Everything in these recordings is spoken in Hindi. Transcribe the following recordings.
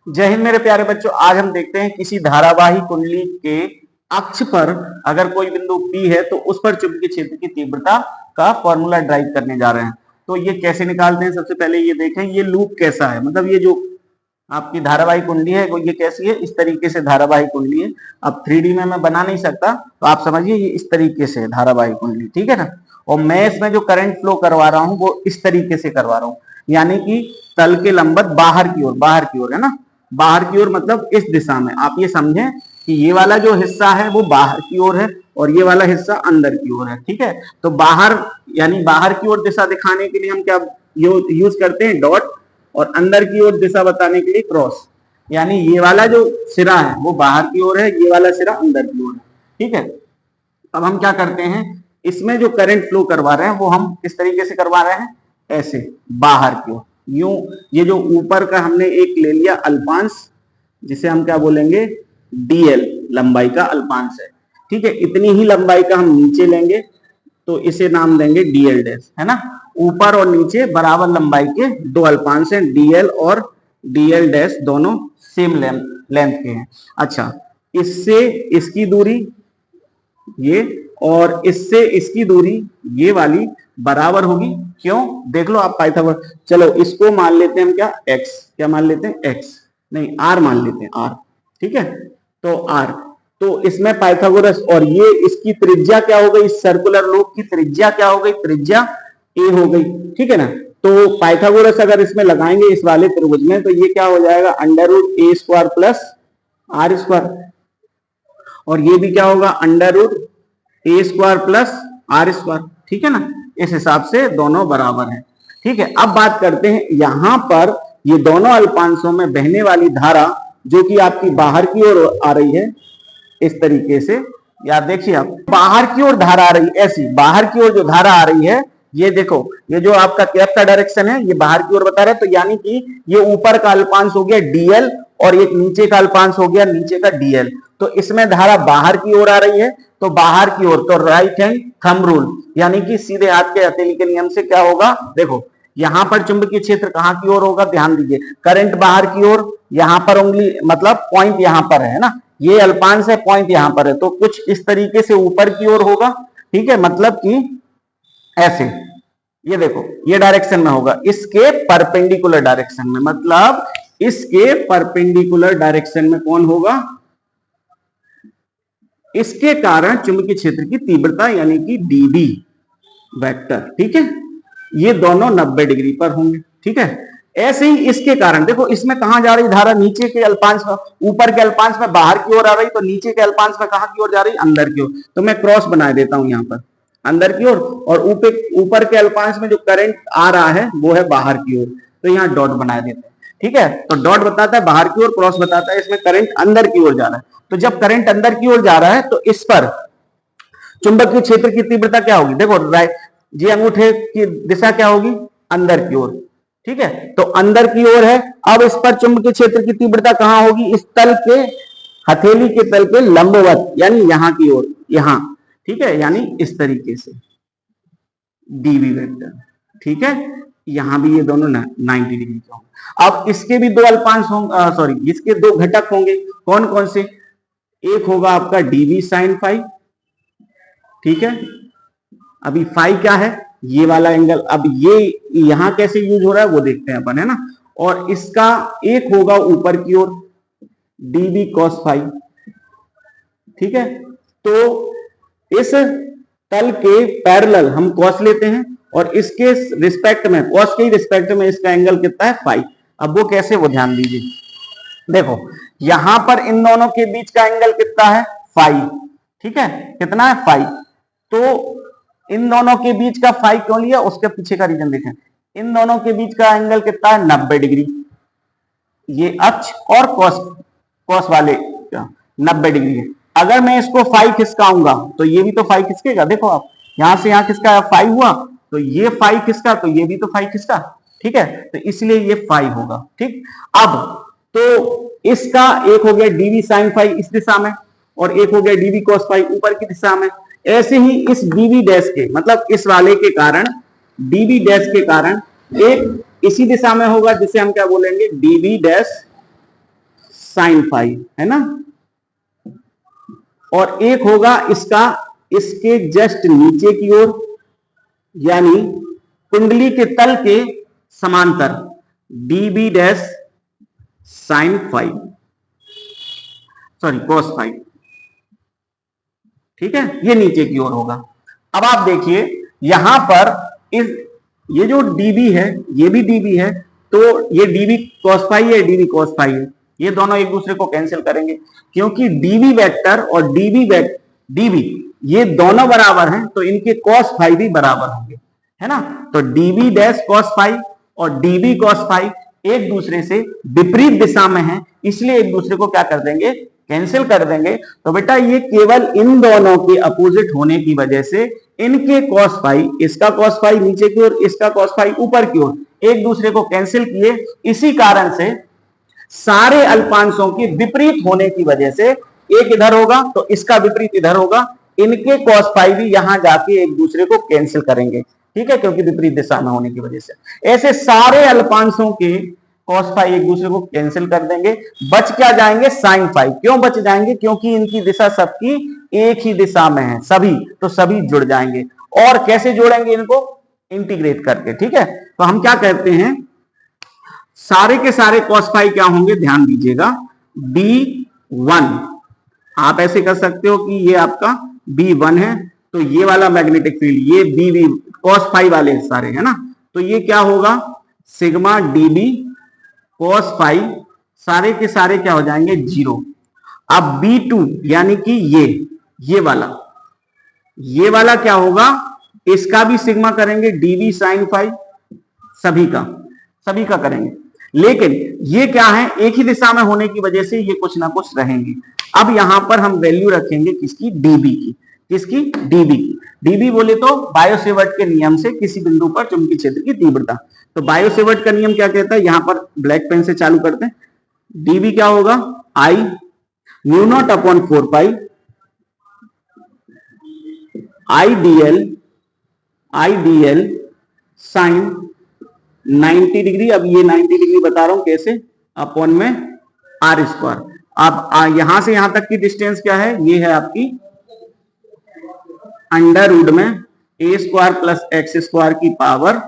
जय हिंद मेरे प्यारे बच्चों। आज हम देखते हैं किसी धारावाही कुंडली के अक्ष पर अगर कोई बिंदु P है तो उस पर चुंबकीय क्षेत्र की तीव्रता का फॉर्मूला ड्राइव करने जा रहे हैं। तो ये कैसे निकालते हैं, सबसे पहले ये देखें ये लूप कैसा है। मतलब ये जो आपकी धारावाही कुंडली है वो ये कैसी है, इस तरीके से धारावाही कुंडली है। अब 3D में मैं बना नहीं सकता तो आप समझिए ये इस तरीके से धारावाही कुंडली, ठीक है ना। और मैं इसमें जो करंट फ्लो करवा रहा हूँ वो इस तरीके से करवा रहा हूँ, यानी कि तल के लंबवत बाहर की ओर है ना, बाहर की ओर मतलब इस दिशा में। आप ये समझें कि ये वाला जो हिस्सा है वो बाहर की ओर है और ये वाला हिस्सा अंदर की ओर है, ठीक है। तो बाहर यानी बाहर की ओर दिशा दिखाने के लिए हम क्या यूज करते हैं, डॉट, और अंदर की ओर दिशा बताने के लिए क्रॉस। यानी ये वाला जो सिरा है वो बाहर की ओर है, ये वाला सिरा अंदर की ओर है, ठीक है। अब हम क्या करते हैं, इसमें जो करंट फ्लो करवा रहे हैं वो हम किस तरीके से करवा रहे हैं, ऐसे बाहर की ओर यूं। ये जो ऊपर का हमने एक ले लिया अल्पांश, जिसे हम क्या बोलेंगे, डीएल, लंबाई का अल्पांश है, ठीक है। इतनी ही लंबाई का हम नीचे लेंगे तो इसे नाम देंगे डीएल डैश, है ना। ऊपर और नीचे बराबर लंबाई के दो अल्पांश हैं, डीएल और डीएल डैश, दोनों सेम लेंथ के हैं। अच्छा, इससे इसकी दूरी ये और इससे इसकी दूरी ये वाली बराबर होगी। क्यों, देख लो आप पाइथागोरस। चलो इसको मान लेते हैं हम क्या मान लेते हैं, एक्स नहीं आर मान लेते हैं, आर, ठीक है। तो आर, तो इसमें पाइथागोरस, और ये इसकी त्रिज्या क्या हो गई, सर्कुलर लूप की त्रिज्या क्या हो गई, त्रिज्या ए हो गई, ठीक है ना। तो पाइथागोरस अगर इसमें लगाएंगे इस वाले त्रिभुज में तो ये क्या हो जाएगा, under root A square plus R square, और ये भी क्या होगा, under root A square plus R square, ठीक है ना। इस हिसाब से दोनों बराबर है, ठीक है। अब बात करते हैं यहां पर ये दोनों अल्पांशों में बहने वाली धारा जो कि आपकी बाहर की ओर आ रही है इस तरीके से। यार देखिए, आप बाहर की ओर धारा आ रही है, ऐसी बाहर की ओर जो धारा आ रही है, ये देखो, ये जो आपका कैप का डायरेक्शन है ये बाहर की ओर बता रहा है। तो यानी कि ये ऊपर का अल्पांश हो गया डीएल और एक नीचे का अल्पांश हो गया नीचे का डीएल। तो इसमें धारा बाहर की ओर आ रही है, तो बाहर की ओर तो राइट हैंड थंब रूल, यानी कि सीधे हाथ के हथेली के नियम से क्या होगा, देखो यहां पर चुंबकीय क्षेत्र कहां की ओर होगा, ध्यान दीजिए, करंट बाहर की ओर, यहां पर उंगली मतलब पॉइंट यहां पर है ना, ये अल्पांश है, पॉइंट यहां पर है, तो कुछ इस तरीके से ऊपर की ओर होगा, ठीक है। मतलब कि ऐसे, ये देखो ये डायरेक्शन में होगा, इसके परपेंडिकुलर डायरेक्शन में, मतलब इसके परपेंडिकुलर डायरेक्शन में कौन होगा, इसके कारण चुंबकीय क्षेत्र की तीव्रता यानी कि डीबी वेक्टर, ठीक है, ये दोनों 90 डिग्री पर होंगे, ठीक है। ऐसे ही इसके कारण देखो, इसमें कहां जा रही धारा, नीचे के अल्पांश में, ऊपर के अल्पांश में बाहर की ओर आ रही, तो नीचे के अल्पांश में कहां की ओर जा रही, अंदर की ओर। तो मैं क्रॉस बना देता हूं यहां पर अंदर की ओर, और ऊपर के अल्पांश में जो करंट आ रहा है वो है बाहर की ओर, तो यहां डॉट बना देते हैं, ठीक है। तो डॉट बताता है बाहर की ओर, क्रॉस बताता है इसमें करंट अंदर की ओर जा रहा है। तो जब करंट अंदर की ओर जा रहा है तो इस पर चुंबकीय क्षेत्र की तीव्रता क्या होगी, देखो राइट, ये अंगूठे की दिशा क्या होगी, अंदर की ओर, ठीक है। तो अंदर की ओर है, अब इस पर चुंबकीय क्षेत्र की तीव्रता कहां होगी, इस तल के हथेली के तल के लंबवत, यानी यहां की ओर, यहां, ठीक है, यानी इस तरीके से डीवी वेक्टर, ठीक है। यहां भी ये दोनों 90 डिग्री के होंगे। अब इसके भी दो अल्पांश होंगे, सॉरी इसके दो घटक होंगे, कौन कौन से, एक होगा आपका डीवी साइन फाई, ठीक है। अभी फाई क्या है, ये वाला एंगल, अब ये यहां कैसे यूज हो रहा है वो देखते हैं अपन, है ना। और इसका एक होगा ऊपर की ओर डीबी कॉस फाई, ठीक है। तो इस तल के पैरेलल हम कॉस लेते हैं और इसके रिस्पेक्ट में, कॉस के रिस्पेक्ट में इसका एंगल कितना है, फाई। अब वो कैसे, वो ध्यान दीजिए, देखो यहां पर इन दोनों के बीच का एंगल कितना है, फाई, ठीक है, कितना है, फाई। तो इन दोनों के बीच का फाई क्यों लिया, उसके पीछे का रीजन देखें। इन दोनों के बीच का एंगल कितना है, 90 डिग्री, ये अक्ष और कॉस, कॉस वाले 90 डिग्री है। अगर मैं इसको फाई खिसकाऊंगा तो ये भी तो फाई खिसकेगा, देखो आप यहां से यहां खिसका फाई हुआ, तो ये फाई खिसका तो ये भी तो फाई खिसका, ठीक है। तो इसलिए ये फाई होगा, ठीक। अब तो इसका एक हो गया डीवी साइन फाई इस दिशा में, और एक हो गया डीवी कॉस फाई ऊपर की दिशा में। ऐसे ही इस डीवी डैश के, मतलब इस वाले के कारण, डीवी डैश के कारण एक इसी दिशा में होगा जिसे हम क्या बोलेंगे, डीवी डैश साइन फाइव, है ना। और एक होगा इसका इसके जस्ट नीचे की ओर, यानी कुंडली के तल के समांतर, dB dash sign five, sorry cos five, ठीक है, ये नीचे की ओर होगा। अब आप देखिए यहां पर इस ये जो डीबी है ये भी डीबी है, तो ये डीबी कॉस फाइव है, डीबी कॉस फाइव है, ये दोनों एक दूसरे को कैंसिल करेंगे, क्योंकि डीबी वेक्टर और डीबी ये दोनों बराबर हैं, तो इनके कॉस फाइव भी बराबर होंगे, है ना। तो डीबी डैश कॉस फाइव और डीबी कॉस फाइव एक दूसरे से विपरीत दिशा में है, इसलिए एक दूसरे को क्या कर देंगे, कैंसिल कर देंगे। तो बेटा ये केवल इन दोनों के अपोजिट होने की वजह से इनके कॉस फाइव, इसका कॉस फाइव नीचे की ओर, इसका कॉस फाइव ऊपर की ओर, एक दूसरे को कैंसिल किए। इसी कारण से सारे अल्पांशों के विपरीत होने की वजह से एक इधर होगा तो इसका विपरीत इधर होगा, इनके कॉस फाइव भी यहां जाके एक दूसरे को कैंसिल करेंगे, ठीक है, क्योंकि विपरीत दिशा में होने की वजह से। ऐसे सारे अल्पांशों के कॉस फाइव एक दूसरे को कैंसिल कर देंगे, बच क्या जाएंगे, साइन फाइव। क्यों बच जाएंगे, क्योंकि इनकी दिशा सबकी एक ही दिशा में है, सभी, तो सभी जुड़ जाएंगे। और कैसे जोड़ेंगे इनको, इंटीग्रेट करके, ठीक है। तो हम क्या कहते हैं, सारे के सारे कॉस फाइव क्या होंगे, ध्यान दीजिएगा, B1। आप ऐसे कर सकते हो कि ये आपका B1 है, तो ये वाला मैग्नेटिक फील्ड, ये BB कॉस फाइव वाले सारे, है ना, तो ये क्या होगा, सिग्मा DB कॉस फाइव, सारे के सारे क्या हो जाएंगे, 0। अब B2 यानी कि ये वाला क्या होगा, इसका भी सिग्मा करेंगे DB साइन फाइव, सभी का करेंगे, लेकिन ये क्या है, एक ही दिशा में होने की वजह से ये कुछ ना कुछ रहेंगे। अब यहां पर हम वैल्यू रखेंगे किसकी, डीबी की, किसकी, डीबी की। डीबी बोले तो बायो-सेवर्ट के नियम से किसी बिंदु पर चुंबकीय क्षेत्र की तीव्रता। तो बायो-सेवर्ट का नियम क्या कहता है, यहां पर ब्लैक पेन से चालू करते हैं। डीबी क्या होगा, आई म्यू नॉट अपॉन 4 पाई आईडीएल साइन 90 डिग्री। अब ये 90 डिग्री बता रहा हूं कैसे, अपॉन में आर स्क्वायर। अब यहां से यहां तक की डिस्टेंस क्या है, ये है आपकी अंडर रूट में A square plus X square की power,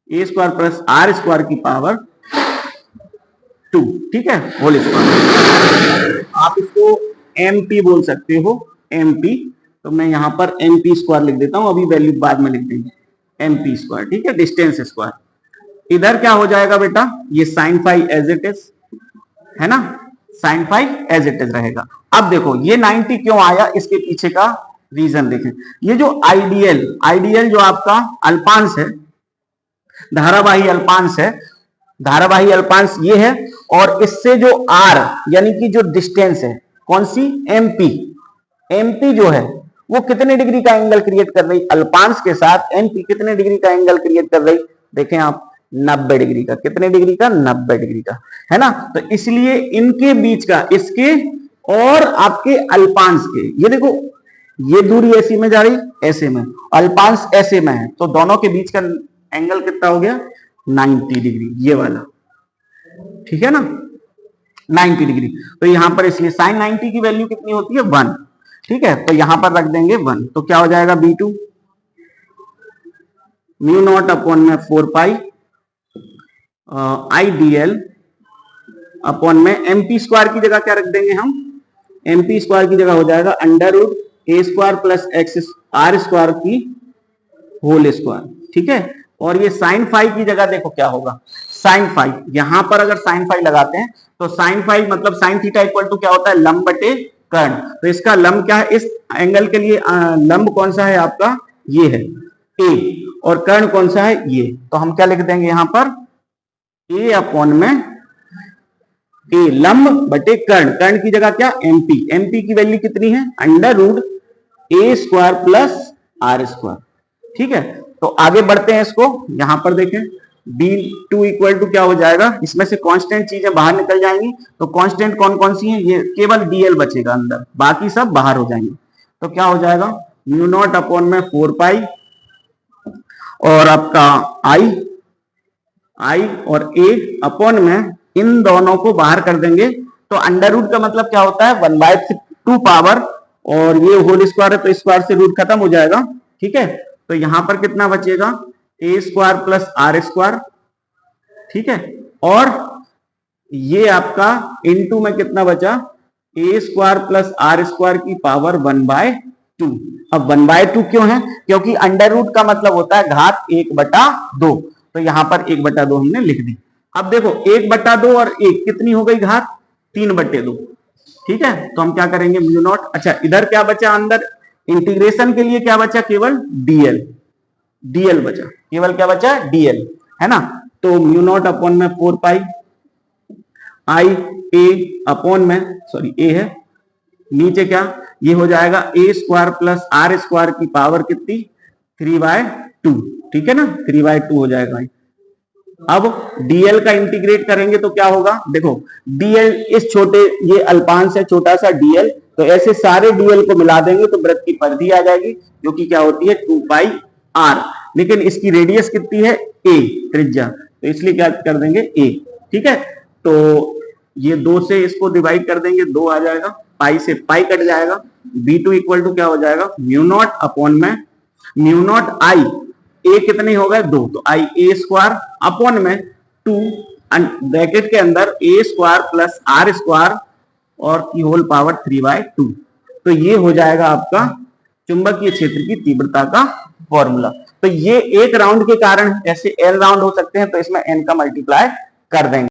A square plus R square की पावर 2, ठीक है, होल स्क्वायर। आप इसको एमपी बोल सकते हो, एमपी। तो मैं यहां पर एमपी स्क्वायर लिख देता हूं, अभी वैल्यू बाद में लिख देंगे, एमपी स्क्वायर, ठीक है, डिस्टेंस स्क्वायर। इधर क्या हो जाएगा बेटा, ये sine five as it is, है ना, sine five as it is रहेगा। अब देखो ये 90 क्यों आया, इसके पीछे का रीजन देखें। ये जो आइडियल जो आपका अल्पांश है, धारावाही अल्पांश है, धारावाही अल्पांश ये है, और इससे जो आर यानी कि जो डिस्टेंस है, कौन सी, एमपी जो है वो कितने डिग्री का एंगल क्रिएट कर रही, अल्पांश के साथ एमपी कितने डिग्री का एंगल क्रिएट कर रही, देखें आप, 90 डिग्री का। कितने डिग्री का, 90 डिग्री का, है ना। तो इसलिए इनके बीच का, इसके और आपके अल्पांश के, ये देखो ये दूरी ऐसी में जा रही, ऐसे में, अल्पांश ऐसे में है, तो दोनों के बीच का एंगल कितना हो गया, 90 डिग्री, ये वाला, ठीक है ना, 90 डिग्री। तो यहां पर इसलिए साइन 90 की वैल्यू कितनी होती है, 1, ठीक है। तो यहां पर रख देंगे 1, तो क्या हो जाएगा, B2 म्यू नॉट अपॉन में 4 पाई आईडीएल अपॉन में एमपी स्क्वायर की जगह क्या रख देंगे हम, एमपी स्क्वायर की जगह हो जाएगा under root A square plus X R square की होल स्क्वायर, ठीक है। और ये साइन फाइव की जगह देखो क्या होगा, साइन फाइव, यहां पर अगर साइन फाइव लगाते हैं तो साइन फाइव मतलब साइन थीटा इक्वल टू क्या होता है, लंब बटे कर्ण। तो इसका लंब क्या है, इस एंगल के लिए लंब कौन सा है आपका, ये है ए, और कर्ण कौन सा है, ये। तो हम क्या लिख देंगे यहां पर, ए अपॉन में ए लंब बटे कर्ण, कर्ण की जगह क्या, एमपी, एमपी की वैल्यू कितनी है, under root A square plus R square, ठीक है। तो आगे बढ़ते हैं इसको, यहां पर देखें B2 इक्वल टू क्या हो जाएगा, इसमें से कांस्टेंट चीजें बाहर निकल जाएंगी, तो कांस्टेंट कौन कौन सी हैं, ये केवल DL बचेगा अंदर, बाकी सब बाहर हो जाएंगे। तो क्या हो जाएगा, म्यू नॉट अपॉन में 4 पाई और आपका आई और ए अपॉन में इन दोनों को बाहर कर देंगे, तो अंडर रूट का मतलब क्या होता है, 1/2 पावर, और ये होल स्क्वायर है तो स्क्वायर से रूट खत्म हो जाएगा, ठीक है। तो यहां पर कितना बचेगा, ए स्क्वायर प्लस आर स्क्वायर, ठीक है। और ये आपका इनटू में कितना बचा, ए स्क्वायर प्लस आर स्क्वायर की पावर 1/2। अब 1/2 क्यों है, क्योंकि अंडर रूट का मतलब होता है घात 1/2, तो यहां पर 1/2 हमने लिख दी। अब देखो 1/2 और 1 कितनी हो गई घात, 3/2, ठीक है। तो हम क्या करेंगे, म्यू नॉट, अच्छा इधर क्या बचा, अंदर इंटीग्रेशन के लिए क्या बचा, केवल डीएल, डीएल बचा, केवल क्या बचा, डीएल, है ना। तो म्यू नॉट अपॉन में 4 पाई आई ए अपॉन में, सॉरी ए है नीचे, क्या ये हो जाएगा ए स्क्वायर प्लस आर स्क्वायर की पावर कितनी, 3/2, ठीक है ना, 3/2 हो जाएगा। अब डीएल का इंटीग्रेट करेंगे तो क्या होगा, देखो डीएल इस छोटे, ये अल्पांश है छोटा सा डीएल, तो ऐसे सारे डीएल को मिला देंगे तो वृत्त की परिधि आ जाएगी, जो कि क्या होती है 2πr, लेकिन इसकी रेडियस कितनी है, ए त्रिज्या, तो इसलिए क्या कर देंगे ए, ठीक है। तो ये 2 से इसको डिवाइड कर देंगे, 2 आ जाएगा, पाई से पाई कट जाएगा, b2 इक्वल टू क्या हो जाएगा, म्यू नॉट अपॉन में म्यू नॉट आई, ए कितने हो गए 2, तो आई ए स्क्वायर अपॉन में 2 ब्रैकेट के अंदर ए स्क्वायर प्लस आर स्क्वायर और की होल पावर 3/2। तो ये हो जाएगा आपका चुंबकीय क्षेत्र की तीव्रता का फॉर्मूला। तो ये एक राउंड के कारण ऐसे एल राउंड हो सकते हैं, तो इसमें एन का मल्टीप्लाई कर देंगे।